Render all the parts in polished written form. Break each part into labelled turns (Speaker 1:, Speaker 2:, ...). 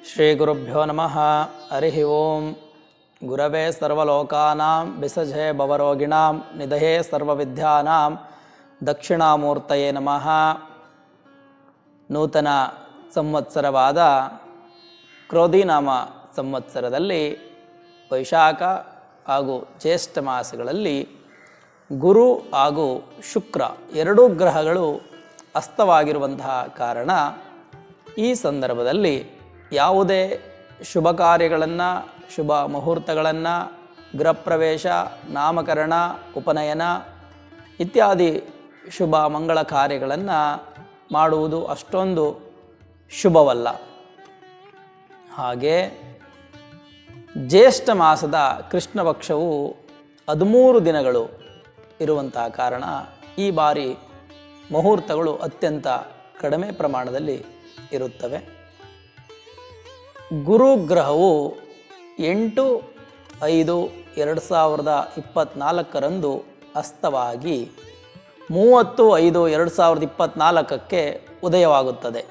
Speaker 1: ಶ್ರೀಗುರುಭ್ಯೋ ನಮಃ. ಹರಿ ಓಂ. ಗುರವೇ ಸರ್ವಲೋಕಾನಾಂ ವಿಸಜೆ ಭವರೋಗಿಣಾಂ ನಿಧಯೇ ಸರ್ವವಿದ್ಯಾನಾಂ ದಕ್ಷಿಣಾಮೂರ್ತಯೇ ನಮಃ. ನೂತನ ಸಂವತ್ಸರವಾದ ಕ್ರೋಧಿನಾಮ ಸಂವತ್ಸರದಲ್ಲಿ ವೈಶಾಖ ಹಾಗೂ ಜ್ಯೇಷ್ಠ ಮಾಸಗಳಲ್ಲಿ ಗುರು ಹಾಗೂ ಶುಕ್ರ ಎರಡೂ ಗ್ರಹಗಳು ಅಸ್ತವಾಗಿರುವಂತಹ ಕಾರಣ ಈ ಸಂದರ್ಭದಲ್ಲಿ ಯಾವುದೇ ಶುಭ ಕಾರ್ಯಗಳನ್ನು, ಶುಭ ಮುಹೂರ್ತಗಳನ್ನು, ಗೃಹಪ್ರವೇಶ, ನಾಮಕರಣ, ಉಪನಯನ ಇತ್ಯಾದಿ ಶುಭ ಮಂಗಳ ಕಾರ್ಯಗಳನ್ನು ಮಾಡುವುದು ಅಷ್ಟೊಂದು ಶುಭವಲ್ಲ. ಹಾಗೆ ಜ್ಯೇಷ್ಠ ಮಾಸದ ಕೃಷ್ಣ ಪಕ್ಷವು 13 ದಿನಗಳು ಇರುವಂತಹ ಕಾರಣ ಈ ಬಾರಿ ಮುಹೂರ್ತಗಳು ಅತ್ಯಂತ ಕಡಿಮೆ ಪ್ರಮಾಣದಲ್ಲಿ ಇರುತ್ತವೆ. ಗುರುಗ್ರಹವು 8/5/2024 ಅಸ್ತವಾಗಿ 30/5/2024 ಉದಯವಾಗುತ್ತದೆ.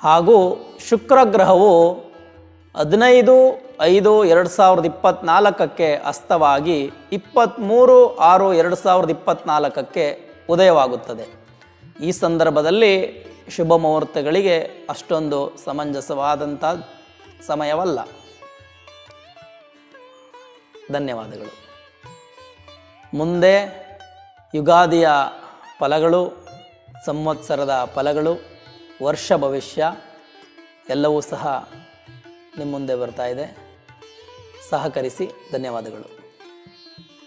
Speaker 1: ಹಾಗೂ ಶುಕ್ರಗ್ರಹವು 15/5/2024 ಅಸ್ತವಾಗಿ 23/6/2024 ಉದಯವಾಗುತ್ತದೆ. ಈ ಸಂದರ್ಭದಲ್ಲಿ ಶುಭ ಮುಹೂರ್ತಗಳಿಗೆ ಅಷ್ಟೊಂದು ಸಮಂಜಸವಾದಂಥ ಸಮಯವಲ್ಲ. ಧನ್ಯವಾದಗಳು. ಮುಂದೆ ಯುಗಾದಿಯ ಫಲಗಳು, ಸಂವತ್ಸರದ ಫಲಗಳು, ವರ್ಷ ಭವಿಷ್ಯ ಎಲ್ಲವೂ ಸಹ ನಿಮ್ಮ ಮುಂದೆ ಬರ್ತಾ ಇದೆ. ಸಹಕರಿಸಿ. ಧನ್ಯವಾದಗಳು.